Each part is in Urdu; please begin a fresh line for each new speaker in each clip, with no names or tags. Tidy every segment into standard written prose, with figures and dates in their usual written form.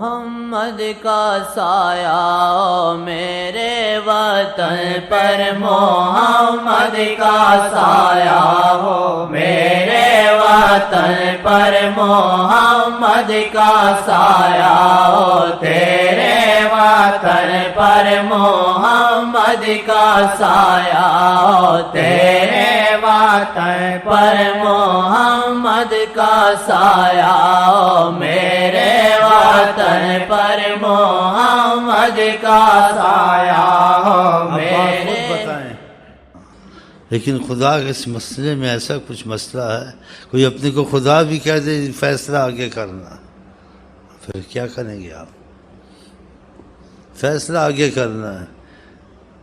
محمد کا سایہ میرے وطن پر محمد کا سایہ ہو میرے وطن پر محمد کا سایہ ہو تیرے وطن پر محمد کا سایہ ہو تیرے وطن پر محمد کا سایہ ہو میرے وطن پر محمد کا سایہ ہو میرے.
لیکن خدا کے اس مسئلے میں ایسا کچھ مسئلہ ہے، کوئی اپنے کو خدا بھی کہہ دے فیصلہ آگے کرنا، پھر کیا کریں گے آپ؟ فیصلہ آگے کرنا ہے.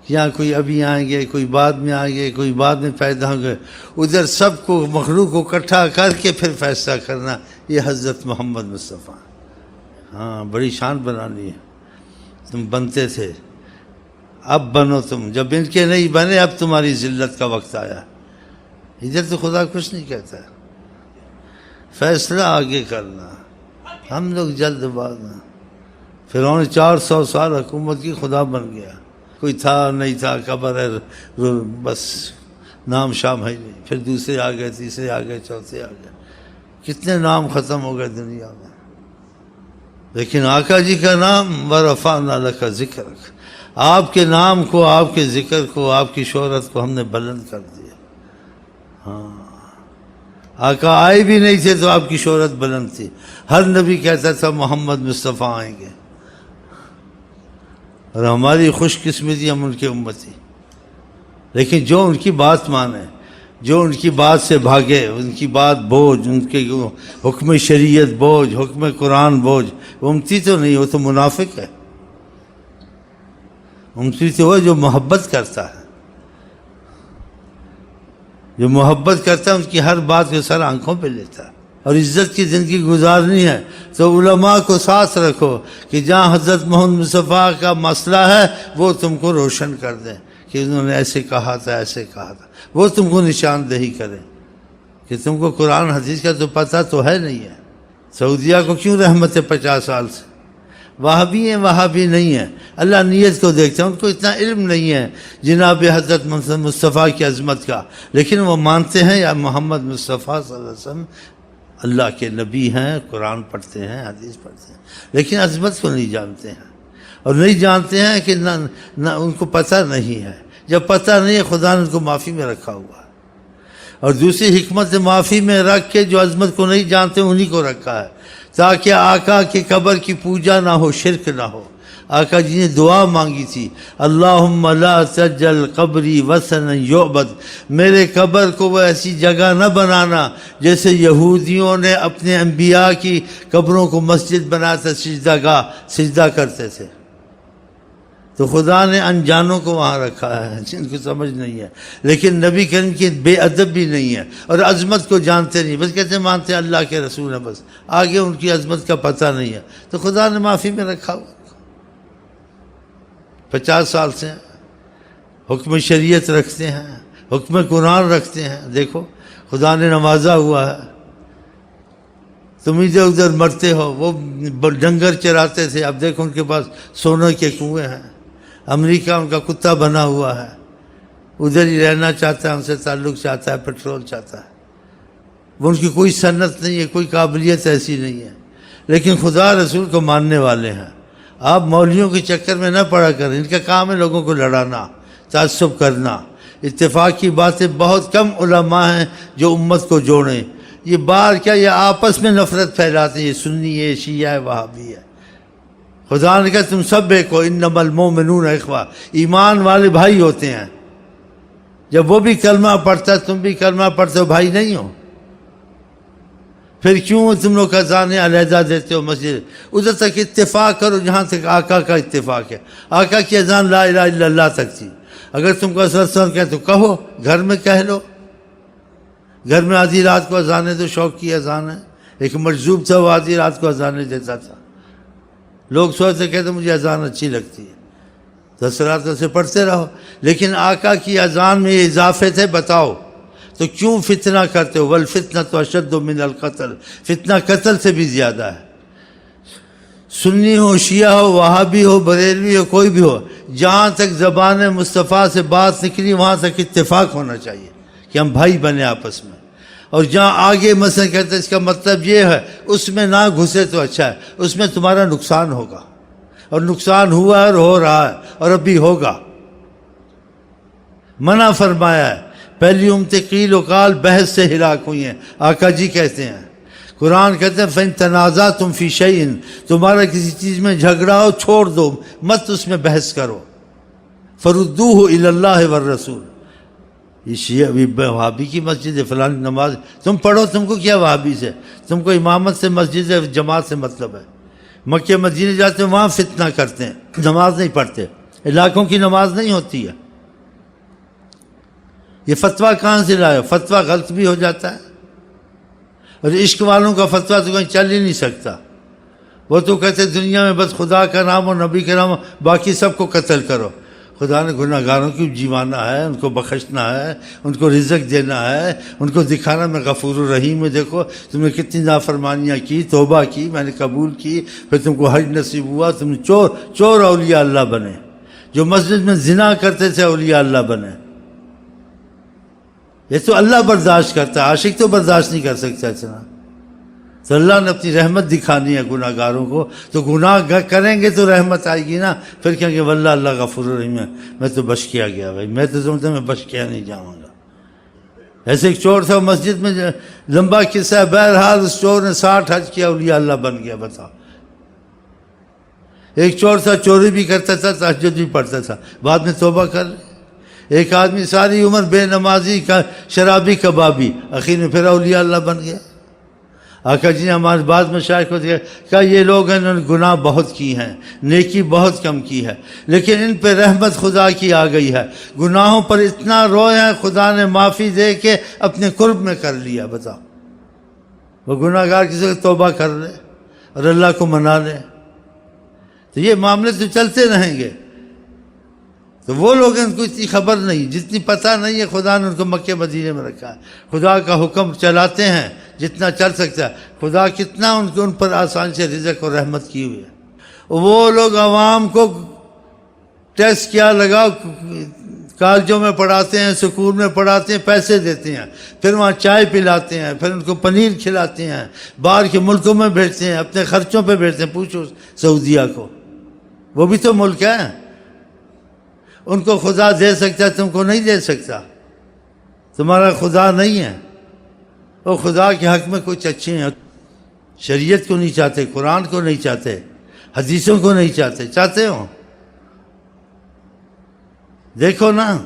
یہاں کوئی ابھی آئیں گے، کوئی بعد میں آئیں گے، کوئی بعد میں پیدا ہوں گے، ادھر سب کو مخلوق کو اکٹھا کر کے پھر فیصلہ کرنا. یہ حضرت محمد مصطفیٰ. ہاں بڑی شان بنانی ہے. تم بنتے تھے، اب بنو تم. جب ان کے نہیں بنے اب تمہاری ذلت کا وقت آیا. ادھر تو خدا کچھ نہیں کہتا، فیصلہ آگے کرنا. ہم لوگ جلد باز ہیں. فرعون 400 سال حکومت کی خدا بن گیا. کوئی تھا نہیں تھا، قبر ہے، بس نام شام ہے نہیں. پھر دوسرے آ گئے، تیسرے آ گئے، چوتھے آ گئے. کتنے نام ختم ہو گئے دنیا میں. لیکن آقا جی کا نام ورفعنا لک ذکرک، آپ کے نام کو، آپ کے ذکر کو، آپ کی شہرت کو ہم نے بلند کر دیا. ہاں آقا آئے بھی نہیں تھے تو آپ کی شہرت بلند تھی. ہر نبی کہتا تھا محمد مصطفیٰ آئیں گے، اور ہماری خوش قسمتی ہم ان کے امتی. لیکن جو ان کی بات مانے، جو ان کی بات سے بھاگے، ان کی بات بوجھ، ان کے حکم شریعت بوجھ، حکم قرآن بوجھ، وہ امتی تو نہیں، وہ تو منافق ہے. امتی تو وہ جو محبت کرتا ہے، جو محبت کرتا ہے ان کی ہر بات کو سر آنکھوں پہ لیتا ہے. اور عزت کی زندگی گزارنی ہے تو علماء کو ساتھ رکھو کہ جہاں حضرت محمد مصطفیٰ کا مسئلہ ہے وہ تم کو روشن کر دیں کہ انہوں نے ایسے کہا تھا، ایسے کہا تھا. وہ تم کو نشاندہی کریں کہ تم کو قرآن حدیث کا تو پتہ تو ہے نہیں ہے. سعودیہ کو کیوں رحمت ہے 50 سال سے؟ وہابی ہیں، وہابی نہیں ہیں. اللہ نیت کو دیکھتے ہیں. ان کو اتنا علم نہیں ہے جناب حضرت مصطفیٰ کی عظمت کا، لیکن وہ مانتے ہیں یا محمد مصطفیٰ صلی اللہ علیہ وسلم اللہ کے نبی ہیں، قرآن پڑھتے ہیں، حدیث پڑھتے ہیں، لیکن عظمت کو نہیں جانتے ہیں. اور نہیں جانتے ہیں کہ نہ ان کو پتہ نہیں ہے. جب پتہ نہیں ہے خدا نے ان کو معافی میں رکھا ہوا ہے. اور دوسری حکمت معافی میں رکھ کے جو عظمت کو نہیں جانتے انہی کو رکھا ہے تاکہ آقا کی قبر کی پوجا نہ ہو، شرک نہ ہو. آقا جی نے دعا مانگی تھی، اللہم لا تجعل قبری وثنا یعبد، میرے قبر کو وہ ایسی جگہ نہ بنانا جیسے یہودیوں نے اپنے انبیاء کی قبروں کو مسجد بناتا، سجدہ گاہ، سجدہ کرتے تھے. تو خدا نے انجانوں کو وہاں رکھا ہے جن کو سمجھ نہیں ہے. لیکن نبی کریم کی بے ادب بھی نہیں ہے اور عظمت کو جانتے نہیں، بس کہتے ہیں مانتے ہیں اللہ کے رسول ہیں، بس آگے ان کی عظمت کا پتہ نہیں ہے. تو خدا نے معافی میں رکھا ہوا. 50 سال سے حکم شریعت رکھتے ہیں، حکم قرآن رکھتے ہیں. دیکھو خدا نے نوازا ہوا ہے. تم ادھر ادھر مرتے ہو. وہ ڈنگر چراتے تھے، اب دیکھو ان کے پاس سونے کے کنویں ہیں. امریکہ ان کا کتا بنا ہوا ہے، ادھر ہی رہنا چاہتا ہے، ان سے تعلق چاہتا ہے، پیٹرول چاہتا ہے. وہ ان کی کوئی صنعت نہیں ہے، کوئی قابلیت ایسی نہیں ہے، لیکن خدا رسول کو ماننے والے ہیں. آپ مولویوں کے چکر میں نہ پڑا کریں. ان کا کام ہے لوگوں کو لڑانا، تعصب کرنا. اتفاق کی باتیں بہت کم علماء ہیں جو امت کو جوڑیں. یہ بار کیا، یہ آپس میں نفرت پھیلاتے ہیں. یہ سنی ہے، شیعہ ہے، وہابی ہے. خدا نے کہا تم سب ایک ہو، انما المؤمنون اخوہ، ایمان والے بھائی ہوتے ہیں. جب وہ بھی کلمہ پڑھتا ہے تم بھی کلمہ پڑھتے ہو، بھائی نہیں ہو؟ پھر کیوں تم لوگ اذانیں علیحدہ دیتے ہو مسجد؟ ادھر تک اتفاق کرو جہاں تک آقا کا اتفاق ہے. آقا کی اذان لا الہ الا اللہ تک تھی. اگر تم کو اثر کہے تو کہو، گھر میں کہہ لو. گھر میں آدھی رات کو اذانیں تو شوق کی اذان ہے. ایک مجذوب تھا، وہ آدھی رات کو اذانیں دیتا تھا. لوگ سوچتے کہتے مجھے اذان اچھی لگتی ہے، 10 راتوں سے پڑھتے رہو. لیکن آقا کی اذان میں یہ اضافے تھے، بتاؤ تو کیوں فتنہ کرتے ہو؟ والفتنۃ اشد من القتل، فتنہ قتل سے بھی زیادہ ہے. سنی ہو، شیعہ ہو، وہابی ہو، بریلوی ہو، کوئی بھی ہو، جہاں تک زبان مصطفیٰ سے بات نکلی وہاں تک اتفاق ہونا چاہیے کہ ہم بھائی بنے آپس میں. اور جہاں آگے مثلا کہتے ہیں اس کا مطلب یہ ہے، اس میں نہ گھسے تو اچھا ہے، اس میں تمہارا نقصان ہوگا، اور نقصان ہوا ہے اور ہو رہا ہے اور ابھی ہوگا. منع فرمایا ہے. پہلی امت قیل و قال بحث سے ہلاک ہوئی ہیں، آقا جی کہتے ہیں. قرآن کہتے ہیں فَإِن تَنَازَعْتُمْ فِي شَيْءٍ، تمہارا کسی چیز میں جھگڑا ہو چھوڑ دو، مت اس میں بحث کرو. فَرُدُّوهُ إِلَى اللَّهِ وَالرَّسُولِ. یہ شیعہ وہابی کی مسجد ہے، فلانی نماز تم پڑھو، تم کو کیا وہابی سے؟ تم کو امامت سے، مسجد جماعت سے مطلب ہے. مکہ مدینے جاتے ہیں وہاں فتنہ کرتے ہیں، نماز نہیں پڑھتے، علاقوں کی نماز نہیں ہوتی ہے. یہ فتویٰ کہاں سے لائے؟ فتویٰ غلط بھی ہو جاتا ہے، اور عشق والوں کا فتویٰ تو کہیں چل ہی نہیں سکتا. وہ تو کہتے دنیا میں بس خدا کا نام اور نبی کا نام، باقی سب کو قتل کرو. خدا نے گناہ گاروں کی جیوانا ہے، ان کو بخشنا ہے، ان کو رزق دینا ہے، ان کو دکھانا میں غفور الرحیم. دیکھو تم نے کتنی نافرمانیاں کی، توبہ کی، میں نے قبول کی، پھر تم کو حج نصیب ہوا، تم نے چور اولیاء اللہ بنے. جو مسجد میں زنا کرتے تھے اولیاء اللہ بنے. یہ تو اللہ برداشت کرتا ہے، عاشق تو برداشت نہیں کر سکتا اتنا. تو اللہ نے اپنی رحمت دکھانی ہے گناہ گاروں کو، تو گناہ کریں گے تو رحمت آئے گی نا. پھر کہیں گے واللہ اللہ غفور الرحیم ہے، میں تو بچ کیا گیا بھائی، میں تو سمجھتا میں بچ کیا نہیں جاؤں گا. ایسے ایک چور تھا مسجد میں، لمبا قصہ ہے، بہرحال اس چور نے 60 حج کیا، اولیاء اللہ بن گیا. بتاؤ. ایک چور تھا، چوری بھی کرتا تھا، تہجد بھی پڑھتا تھا، بعد میں توبہ کر لے. ایک آدمی ساری عمر بے نمازی، شرابی، کبابی، آخر میں پھر اولیاء اللہ بن گیا. آقا جی نے ہمارے بعض مشائخ کو کہا یہ لوگ ہیں، انہوں نے گناہ بہت کی ہیں، نیکی بہت کم کی ہے، لیکن ان پہ رحمت خدا کی آ گئی ہے. گناہوں پر اتنا روئے ہیں، خدا نے معافی دے کے اپنے قرب میں کر لیا. بتاؤ. وہ گناہ گار کسی کو توبہ کر لے اور اللہ کو منا لے تو یہ معاملے تو چلتے رہیں گے. تو وہ لوگ ان کو اتنی خبر نہیں، جتنی پتہ نہیں ہے خدا نے ان کو مکہ مدینے میں رکھا ہے. خدا کا حکم چلاتے ہیں جتنا چل سکتا ہے. خدا کتنا ان پر آسان سے رزق اور رحمت کی ہوئی ہے. وہ لوگ عوام کو ٹیسٹ کیا لگا، کالجوں میں پڑھاتے ہیں، سکول میں پڑھاتے ہیں، پیسے دیتے ہیں، پھر وہاں چائے پلاتے ہیں، پھر ان کو پنیر کھلاتے ہیں، باہر کے ملکوں میں بھیجتے ہیں، اپنے خرچوں پہ بھیجتے ہیں. پوچھو سعودیہ کو، وہ بھی تو ملک ہے. ان کو خدا دے سکتا ہے، تم کو نہیں دے سکتا. تمہارا خدا نہیں ہے. وہ خدا کے حق میں کچھ اچھے ہیں، شریعت کو نہیں چاہتے، قرآن کو نہیں چاہتے، حدیثوں کو نہیں چاہتے. چاہتے ہو؟ دیکھو نا،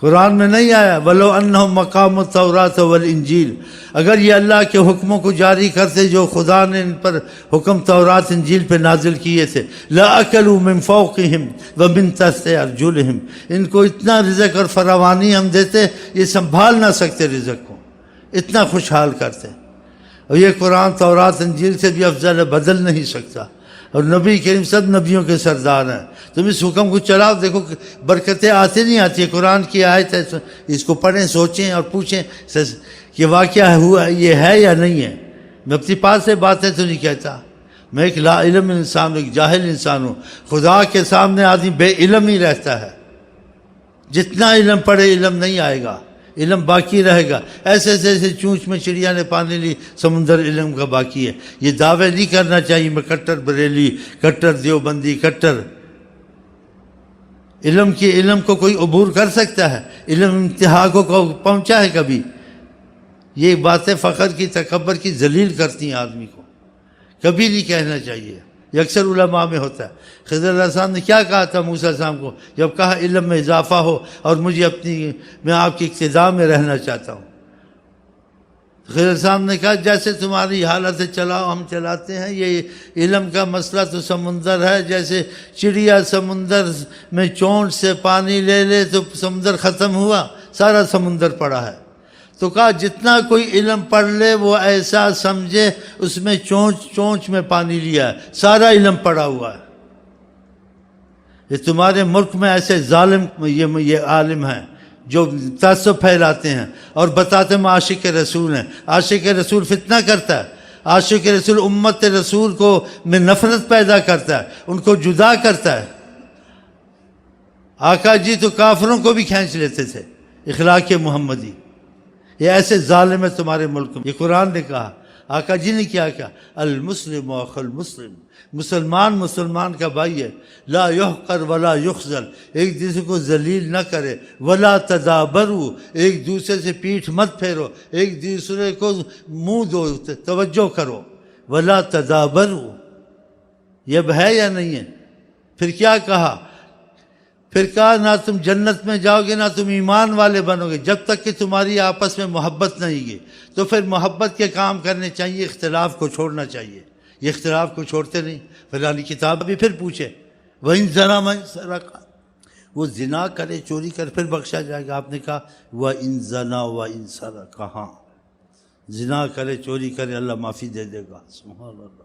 قرآن میں نہیں آیا وَلَوْ أَنَّهُمْ مَقَامُ التَّوْرَاةَ وَالْإِنجِيلِ. اگر یہ اللہ کے حکموں کو جاری کرتے جو خدا نے ان پر حکم تورات انجیل پہ نازل کیے تھے، لَأَكَلُوا مِن فَوْقِهِمْ وَمِن تَحْتِ أَرْجُلِهِمْ. ان کو اتنا رزق اور فراوانی ہم دیتے، یہ سنبھال نہ سکتے رزق کو، اتنا خوشحال کرتے. اور یہ قرآن تورات انجیل سے بھی افضل ہے، بدل نہیں سکتا. اور نبی کریم سب نبیوں کے سردار ہیں. تم اس حکم کو چلاؤ، دیکھو برکتیں آتی نہیں آتی ہے. قرآن کی آیت ہے، اس کو پڑھیں، سوچیں اور پوچھیں کہ واقعہ ہوا یہ ہے یا نہیں ہے. میں اپنی پاس سے باتیں تو نہیں کہتا، میں ایک لا علم انسان ہوں، ایک جاہل انسان ہوں. خدا کے سامنے آدمی بے علم ہی رہتا ہے. جتنا علم پڑھے علم نہیں آئے گا، علم باقی رہے گا. ایسے جیسے چونچ میں چڑیا نے پانی لی، سمندر علم کا باقی ہے. یہ دعوے نہیں کرنا چاہیے میں کٹر بریلی، کٹر دیوبندی، کٹر. علم کو کوئی عبور کر سکتا ہے؟ علم انتہا کو پہنچا ہے کبھی؟ یہ باتیں فخر کی، تکبر کی، ذلیل کرتی ہیں آدمی کو. کبھی نہیں کہنا چاہیے. یہ اکثر علماء میں ہوتا ہے. خضر علیہ السلام نے کیا کہا تھا موسیٰ علیہ السلام کو جب کہا علم میں اضافہ ہو اور میں آپ کی اقتداء میں رہنا چاہتا ہوں. خضر علیہ السلام نے کہا جیسے تمہاری حالت چلاؤ ہم چلاتے ہیں. یہ علم کا مسئلہ تو سمندر ہے، جیسے چڑیا سمندر میں چونچ سے پانی لے لے تو سمندر ختم ہوا، سارا سمندر پڑا ہے. تو کہا جتنا کوئی علم پڑھ لے وہ ایسا سمجھے اس میں چونچ میں پانی لیا ہے، سارا علم پڑا ہوا ہے. یہ تمہارے ملک میں ایسے ظالم یہ عالم ہیں جو تعصب پھیلاتے ہیں اور بتاتے ہیں عاشق رسول ہیں. عاشق رسول فتنہ کرتا ہے. عاشق رسول امت رسول کو میں نفرت پیدا کرتا ہے، ان کو جدا کرتا ہے۔ آقا جی تو کافروں کو بھی کھینچ لیتے تھے، اخلاق محمدی۔ یہ ایسے ظالم ہے تمہارے ملک میں۔ یہ قرآن نے کہا، آقا جی نے کیا کہا، المسلم اخو المسلم، مسلمان مسلمان کا بھائی ہے، لا یحقر ولا یخذل، ایک دوسرے کو ذلیل نہ کرے، ولا تدابروا، ایک دوسرے سے پیٹھ مت پھیرو، ایک دوسرے کو منہ دو، توجہ کرو، ولا تدابروا۔ یہ اب ہے یا نہیں ہے؟ پھر کیا کہا؟ پھر کہا نہ تم جنت میں جاؤ گے نہ تم ایمان والے بنو گے جب تک کہ تمہاری آپس میں محبت نہیں گی۔ تو پھر محبت کے کام کرنے چاہیے، اختلاف کو چھوڑنا چاہیے۔ یہ اختلاف کو چھوڑتے نہیں۔ فلانی کتاب بھی پھر پوچھے وَإِن زَنَا مَن سَرَقَ، وہ زنا کرے چوری کرے پھر بخشا جائے گا۔ آپ نے کہا وَإِن زَنَا وَإِن سَرَقَ، ہاں زنا کرے چوری کرے اللہ معافی دے دے گا۔ سبحان اللہ۔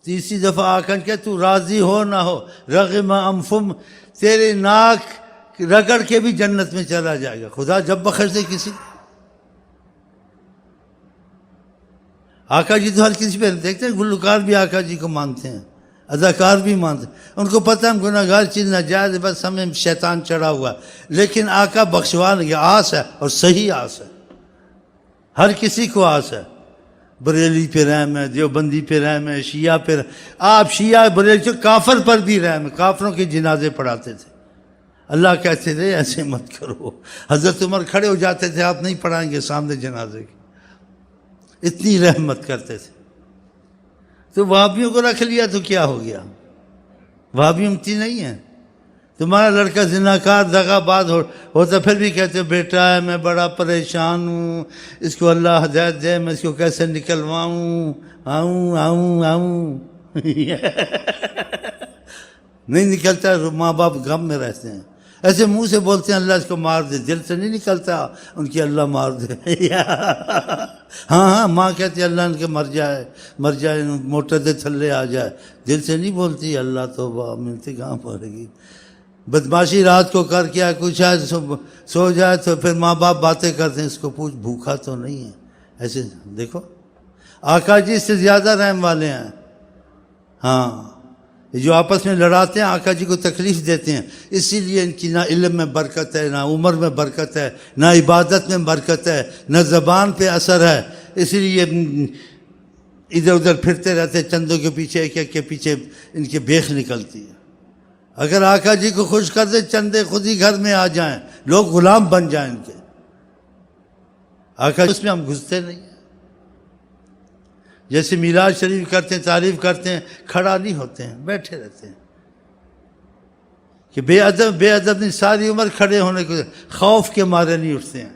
تیسری دفعہ آقا کہ تو راضی ہو نہ ہو، رغم انفم، تیرے ناک رگڑ کے بھی جنت میں چلا جائے گا خدا جب بخش دے کسی۔ آقا جی تو ہر کسی پہ دیکھتے ہیں، گلوکار بھی آقا جی کو مانتے ہیں، اداکار بھی مانتے ہیں، ان کو پتہ ہم گناہگار چیز ناجائز، بس ہمیں شیطان چڑھا ہوا ہے، لیکن آقا بخشوانے کی آس ہے، اور صحیح آس ہے، ہر کسی کو آس ہے۔ بریلی پہ رحم ہے، دیوبندی پہ رحم ہے، شیعہ پہ رحم، آپ شیعہ بریلی کافر پر بھی رحم ہے، کافروں کے جنازے پڑھاتے تھے۔ اللہ کہتے تھے ایسے مت کرو، حضرت عمر کھڑے ہو جاتے تھے، آپ نہیں پڑھائیں گے سامنے جنازے کے، اتنی رحمت کرتے تھے۔ تو وہابیوں کو رکھ لیا تو کیا ہو گیا؟ وہابی امتی نہیں ہے، تمہارا لڑکا زناکار دغا باز ہوتا پھر بھی کہتے ہو بیٹا ہے میں بڑا پریشان ہوں، اس کو اللہ ہدایت دے، میں اس کو کیسے نکلواؤں، آؤں نہیں نکلتا، ماں باپ غم میں رہتے ہیں، ایسے منہ سے بولتے ہیں اللہ اس کو مار دے، دل سے نہیں نکلتا ان کی اللہ مار دے۔ ہاں ماں کہتی ہے اللہ ان کے مر جائے موٹر دے تھلے آ جائے، دل سے نہیں بولتی اللہ توبہ ملتی کہاں پڑے گی۔ بدماشی رات کو کر کے کچھ ہے سو جائے تو پھر ماں باپ باتیں کرتے ہیں، اس کو پوچھ بھوکا تو نہیں ہے، ایسے دیکھو آقا جی سے زیادہ رحم والے ہیں۔ ہاں جو آپس میں لڑاتے ہیں آقا جی کو تکلیف دیتے ہیں، اسی لیے ان کی نہ علم میں برکت ہے، نہ عمر میں برکت ہے، نہ عبادت میں برکت ہے، نہ زبان پہ اثر ہے، اسی لیے ادھر ادھر پھرتے رہتے، چندوں کے پیچھے ایک ایک کے پیچھے ان کی بیخ نکلتی ہے۔ اگر آقا جی کو خوش کر دے چندے خود ہی گھر میں آ جائیں، لوگ غلام بن جائیں ان کے۔ آقا اس میں ہم گھستے نہیں ہیں، جیسے میلاد شریف کرتے ہیں، تعریف کرتے ہیں، کھڑا نہیں ہوتے ہیں، بیٹھے رہتے ہیں کہ بے ادب نہیں، ساری عمر کھڑے ہونے کو خوف کے مارے نہیں اٹھتے ہیں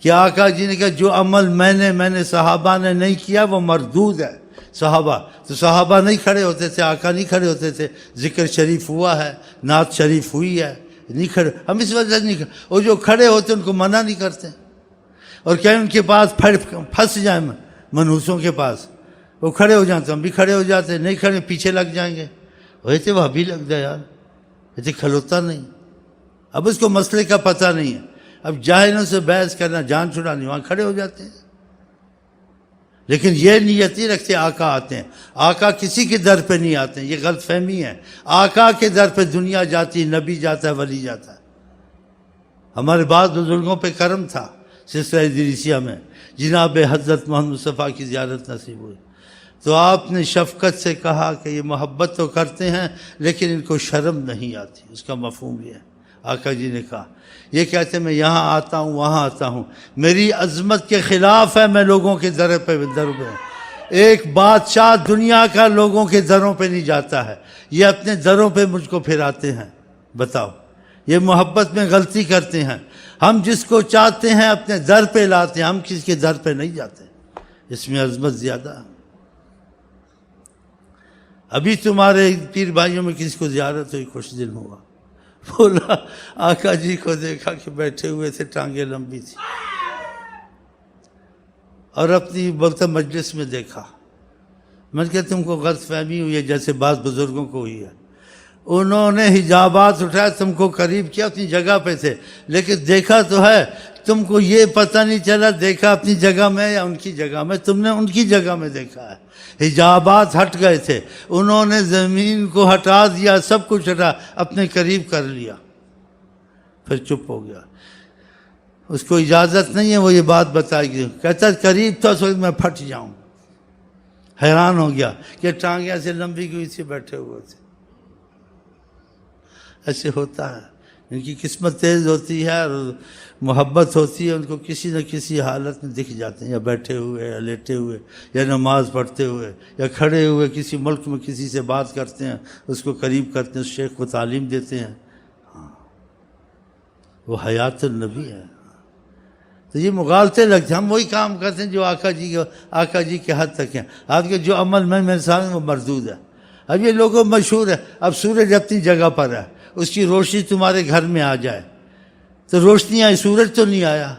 کہ آقا جی نے کہا جو عمل میں نے صحابہ نے نہیں کیا وہ مردود ہے۔ صحابہ تو صحابہ نہیں کھڑے ہوتے تھے، آقا نہیں کھڑے ہوتے تھے، ذکر شریف ہوا ہے، نعت شریف ہوئی ہے، نہیں کھڑے، ہم اس وجہ سے نہیں کھڑے، اور جو کھڑے ہوتے ان کو منع نہیں کرتے، اور کہیں ان کے پاس پھنس جائیں منحوسوں کے پاس، وہ کھڑے ہو جاتے، ہم بھی کھڑے ہو جاتے، نہیں کھڑے پیچھے لگ جائیں گے، ویسے وہ بھی لگ جائے یار، ایسے کھلوتا نہیں۔ اب اس کو مسئلے کا پتہ نہیں ہے، اب جاہلوں سے بحث کرنا جان چھڑانی، وہاں کھڑے ہو جاتے ہیں، لیکن یہ نیت نہیں رکھتے آقا آتے ہیں۔ آقا کسی کے در پہ نہیں آتے ہیں، یہ غلط فہمی ہے، آقا کے در پہ دنیا جاتی، نبی جاتا ہے، ولی جاتا ہے۔ ہمارے بعض بزرگوں پہ کرم تھا سلسلہ ادریسیہ میں، جناب حضرت محمد مصطفیٰ کی زیارت نصیب ہوئی، تو آپ نے شفقت سے کہا کہ یہ محبت تو کرتے ہیں لیکن ان کو شرم نہیں آتی، اس کا مفہوم یہ ہے۔ آقا جی نے کہا یہ کہتے ہیں میں یہاں آتا ہوں وہاں آتا ہوں، میری عظمت کے خلاف ہے، میں لوگوں کے در پہ ایک بادشاہ دنیا کا لوگوں کے دروں پہ نہیں جاتا ہے، یہ اپنے دروں پہ مجھ کو پھراتے ہیں۔ بتاؤ یہ محبت میں غلطی کرتے ہیں، ہم جس کو چاہتے ہیں اپنے در پہ لاتے ہیں، ہم کسی کے در پہ نہیں جاتے، اس میں عظمت زیادہ ہے۔ ابھی تمہارے پیر بھائیوں میں کسی کو زیارت ہوئی، خوش دل ہوا، بولا آقا جی کو دیکھا کہ بیٹھے ہوئے تھے، ٹانگیں لمبی تھی، اور اپنی بولتا مجلس میں دیکھا، میں کہ تم کو غلط فہمی ہوئی ہے جیسے بعض بزرگوں کو ہوئی ہے، انہوں نے حجابات اٹھایا، تم کو قریب کیا، اپنی جگہ پہ تھے، لیکن دیکھا تو ہے تم کو یہ پتہ نہیں چلا دیکھا اپنی جگہ میں یا ان کی جگہ میں؟ تم نے ان کی جگہ میں دیکھا ہے۔ حجابات ہٹ گئے تھے، انہوں نے زمین کو ہٹا دیا، سب کچھ ہٹا اپنے قریب کر لیا، پھر چپ ہو گیا۔ اس کو اجازت نہیں ہے وہ یہ بات بتائے گی، کہتا قریب تھا سو میں پھٹ جاؤں۔ حیران ہو گیا کہ ٹانگیں ایسے لمبی ہوئی تھی، بیٹھے ہوئے تھے۔ ایسے ہوتا ہے، ان کی قسمت تیز ہوتی ہے اور محبت ہوتی ہے، ان کو کسی نہ کسی حالت میں دکھ جاتے ہیں، یا بیٹھے ہوئے یا لیٹے ہوئے یا نماز پڑھتے ہوئے یا کھڑے ہوئے کسی ملک میں کسی سے بات کرتے ہیں، اس کو قریب کرتے ہیں، اس شیخ کو تعلیم دیتے ہیں۔ وہ حیات النبی ہے۔ تو یہ مغالطے لگتے ہیں، ہم وہی کام کرتے ہیں جو آقا جی کے حد تک ہیں۔ آپ کے جو عمل میں میرے سامنے وہ مردود ہے۔ اب یہ لوگوں مشہور ہے، اب سورج اپنی جگہ پر ہے، اس کی روشنی تمہارے گھر میں آ جائے تو روشنی آئی، سورج تو نہیں آیا،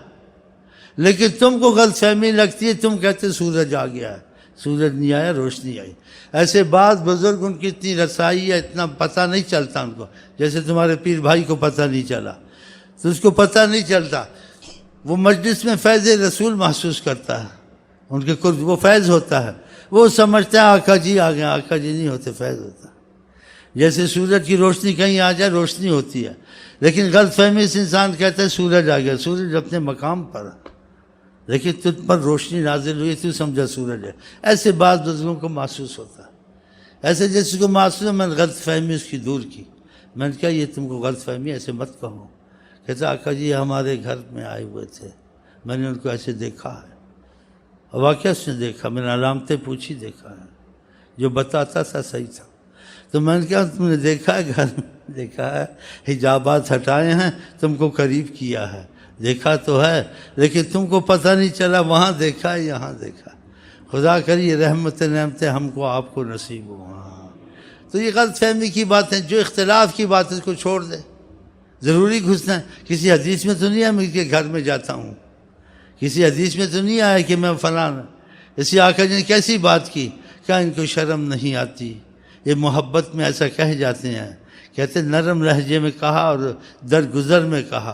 لیکن تم کو غلط فہمی لگتی ہے، تم کہتے سورج آ گیا ہے، سورج نہیں آیا، روشنی آئی۔ ایسے بعض بزرگ ان کی اتنی رسائی ہے، اتنا پتہ نہیں چلتا ان کو، جیسے تمہارے پیر بھائی کو پتہ نہیں چلا، تو اس کو پتہ نہیں چلتا۔ وہ مجلس میں فیض رسول محسوس کرتا ہے، ان کے قرب وہ فیض ہوتا ہے، وہ سمجھتا ہے آقا جی آ گئے، آقا جی نہیں ہوتے، فیض ہوتا ہے۔ جیسے سورج کی روشنی کہیں آ جائے روشنی ہوتی ہے، لیکن غلط فہمی سے انسان کہتا ہے سورج آ گیا، سورج اپنے مقام پر ہے، لیکن تجھ پر روشنی نازل ہوئی تو سمجھا سورج ہے۔ ایسے بعض بزرگوں کو محسوس ہوتا ہے، ایسے جیسے کو محسوس ہے۔ میں نے غلط فہمی اس کی دور کی، میں نے کہا یہ تم کو غلط فہمی، ایسے مت کہو۔ کہتا آقا جی ہمارے گھر میں آئے ہوئے تھے، میں نے ان کو ایسے دیکھا ہے، اور واقعہ اس نے دیکھا، میں نے علامتیں پوچھی، دیکھا ہے، جو بتاتا تھا صحیح تھا۔ تو میں نے کہا تم نے دیکھا ہے گھر میں؟ دیکھا ہے، حجابات ہٹائے ہیں، تم کو قریب کیا ہے، دیکھا تو ہے، لیکن تم کو پتہ نہیں چلا، وہاں دیکھا یہاں دیکھا۔ خدا کریے رحمت نعمتیں ہم کو آپ کو نصیب ہو۔ تو یہ غلط فہمی کی بات ہے، جو اختلاف کی بات ہے اس کو چھوڑ دے۔ ضروری گھسنا ہے، کسی حدیث میں تو نہیں ہے میں کے گھر میں جاتا ہوں، کسی حدیث میں تو نہیں آیا کہ میں فلان۔ اسی آقا جی نے کیسی بات کی، کیا ان کو شرم نہیں آتی؟ یہ محبت میں ایسا کہہ جاتے ہیں، کہتے نرم لہجے میں کہا اور درگزر میں کہا،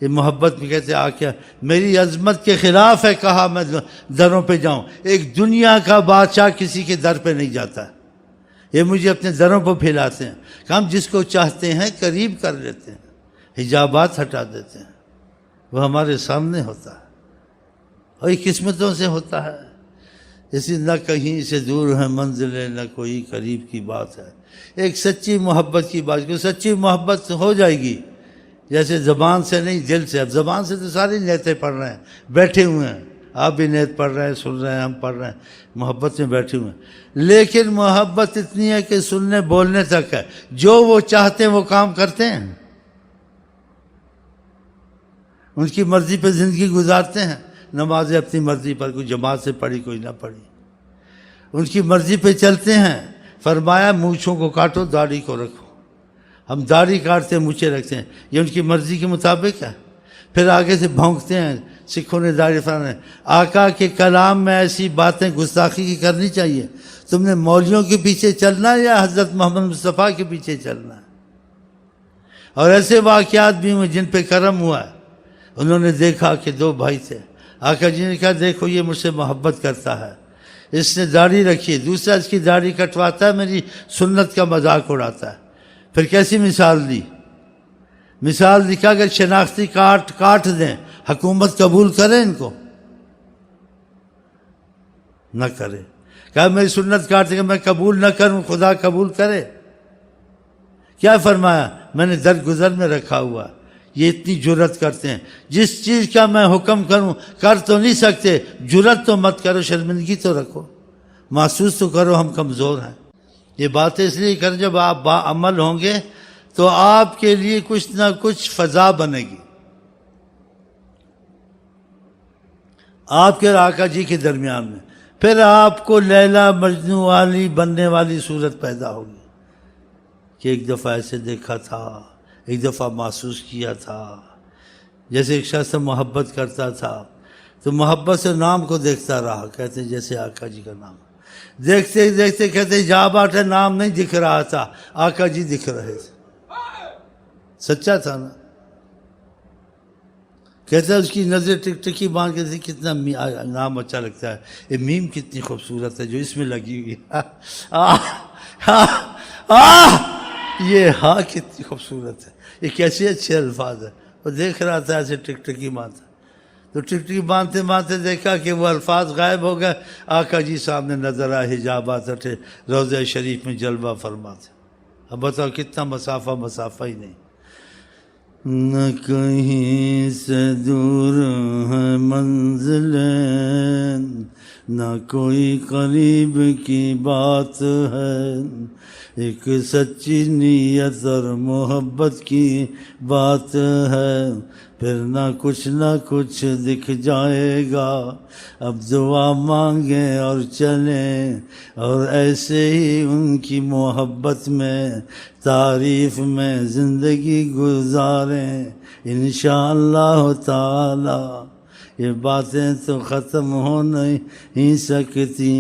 یہ محبت میں کہتے آ کے میری عظمت کے خلاف ہے کہا میں دروں پہ جاؤں۔ ایک دنیا کا بادشاہ کسی کے در پہ نہیں جاتا، یہ مجھے اپنے دروں پہ پھیلاتے ہیں کہ ہم جس کو چاہتے ہیں قریب کر لیتے ہیں، حجابات ہٹا دیتے ہیں، وہ ہمارے سامنے ہوتا ہے، اور یہ قسمتوں سے ہوتا ہے۔ اسی نہ کہیں سے دور ہے منزل، نہ کوئی قریب کی بات ہے، ایک سچی محبت کی بات، کوئی سچی محبت ہو جائے گی، جیسے زبان سے نہیں دل سے۔ اب زبان سے تو ساری نیتیں پڑھ رہے ہیں، بیٹھے ہوئے ہیں، آپ بھی نیت پڑھ رہے ہیں، سن رہے ہیں، ہم پڑھ رہے ہیں، محبت میں بیٹھے ہوئے ہیں، لیکن محبت اتنی ہے کہ سننے بولنے تک ہے، جو وہ چاہتے ہیں وہ کام کرتے ہیں، ان کی مرضی پہ زندگی گزارتے ہیں۔ نمازیں اپنی مرضی پر، کوئی جماعت سے پڑھی کوئی نہ پڑھی، ان کی مرضی پہ چلتے ہیں۔ فرمایا مونچھوں کو کاٹو، داڑھی کو رکھو، ہم داڑھی کاٹتے ہیں، مونچھیں رکھتے ہیں، یہ ان کی مرضی کے مطابق ہے۔ پھر آگے سے بھونکتے ہیں، سکھوں نے داڑھی فرمایا۔ آقا کے کلام میں ایسی باتیں گستاخی کی کرنی چاہیے۔ تم نے مولویوں کے پیچھے چلنا ہے یا حضرت محمد مصطفیٰ کے پیچھے چلنا ہے؟ اور ایسے واقعات بھی ہوئے جن پہ کرم ہوا ہے۔ انہوں نے دیکھا کہ دو بھائی تھے، آقا جی نے کہا دیکھو یہ مجھ سے محبت کرتا ہے، اس نے داڑھی رکھی ہے، دوسرا اس کی داڑھی کٹواتا ہے، میری سنت کا مذاق اڑاتا ہے۔ پھر کیسی مثال دی؟ مثال دی کہ اگر شناختی کاٹ دیں، حکومت قبول کرے ان کو؟ نہ کرے۔ کہا میری سنت کاٹ دے، میں قبول نہ کروں، خدا قبول کرے؟ کیا فرمایا؟ میں نے درگزر میں رکھا ہوا۔ یہ اتنی جرت کرتے ہیں، جس چیز کا میں حکم کروں کر تو نہیں سکتے، جرت تو مت کرو، شرمندگی تو رکھو، محسوس تو کرو ہم کمزور ہیں۔ یہ باتیں اس لیے کر، جب آپ باعمل ہوں گے تو آپ کے لیے کچھ نہ کچھ فضا بنے گی، آپ کے اور آقا جی کے درمیان میں، پھر آپ کو لیلا مجنوں والی بننے والی صورت پیدا ہوگی کہ ایک دفعہ ایسے دیکھا تھا، ایک دفعہ محسوس کیا تھا، جیسے ایک شخص سے محبت کرتا تھا تو محبت سے نام کو دیکھتا رہا، کہتے جیسے آقا جی کا نام، دیکھتے دیکھتے کہتے جا باٹے نام نہیں دکھ رہا تھا، آقا جی دکھ رہے تھے۔ سچا تھا نا؟ کہتا ہے اس کی نظر ٹکٹکی باندھ کے دیکھ کتنا نام اچھا لگتا ہے، یہ میم کتنی خوبصورت ہے جو اس میں لگی ہوئی یہ ہاں کتنی خوبصورت ہے، یہ کیسے اچھے الفاظ ہیں. وہ دیکھ رہا تھا ایسے ٹکٹکی باندھا، تو ٹکٹکی باندھتے باندھتے دیکھا کہ وہ الفاظ غائب ہو گئے. آقا جی سامنے نظر آئے، حجابات اٹھے، روضہ شریف میں جلوہ فرماتے. اب بتاؤ کتنا مسافہ ہی نہیں. نہ کہیں سے دور ہے منزل، نہ کوئی قریب کی بات ہے، ایک سچی نیت اور محبت کی بات ہے. پھر نہ کچھ دکھ جائے گا. اب دعا مانگیں اور چلیں، اور ایسے ہی ان کی محبت میں، تعریف میں زندگی گزاریں انشاءاللہ تعالی. یہ باتیں تو ختم ہو نہیں سکتی.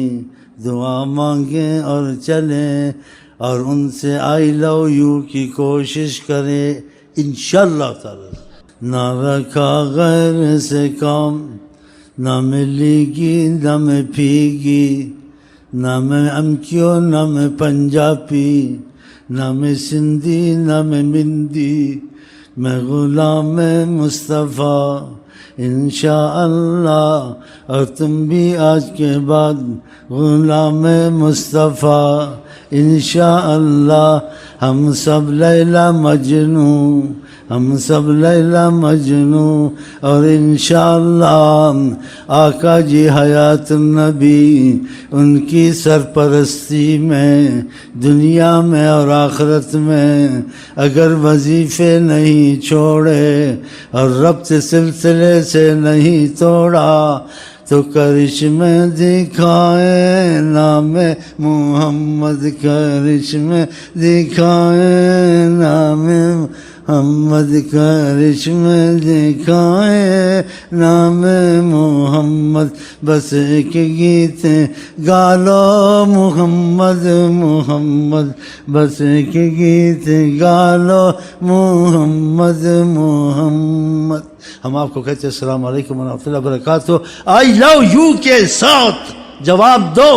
دعا مانگیں اور چلیں، اور ان سے آئی لو یو کی کوشش کریں انشاءاللہ تعالی. نہ رکھا غیر سے کام، نہ ملے گی نہ میں پھیگی، نہ میں امکیو نہ میں پنجابی، نہ میں سندھی نہ میں مندی، میں غلام مصطفیٰ انشاءاللہ. اور تم بھی آج کے بعد غلام مصطفیٰ انشاءاللہ. ہم سب لیلا مجنوں، ہم سب لیلا مجنوں. اور انشاءاللہ آقا جی حیات النبی، ان کی سرپرستی میں دنیا میں اور آخرت میں اگر وظیفے نہیں چھوڑے اور ربط سلسلے سے نہیں توڑا تو کرشمے دکھائے نام محمد، کرشمے دکھائے نام محمد، کرشمے دکھائے نام محمد. بس ایک گیت گالو محمد محمد، بس ایک گیت گالو محمد محمد. ہم آپ کو کہتے ہیں السلام علیکم ورحمۃ اللہ وبرکاتہ. آئی لو یو کے ساتھ جواب دو.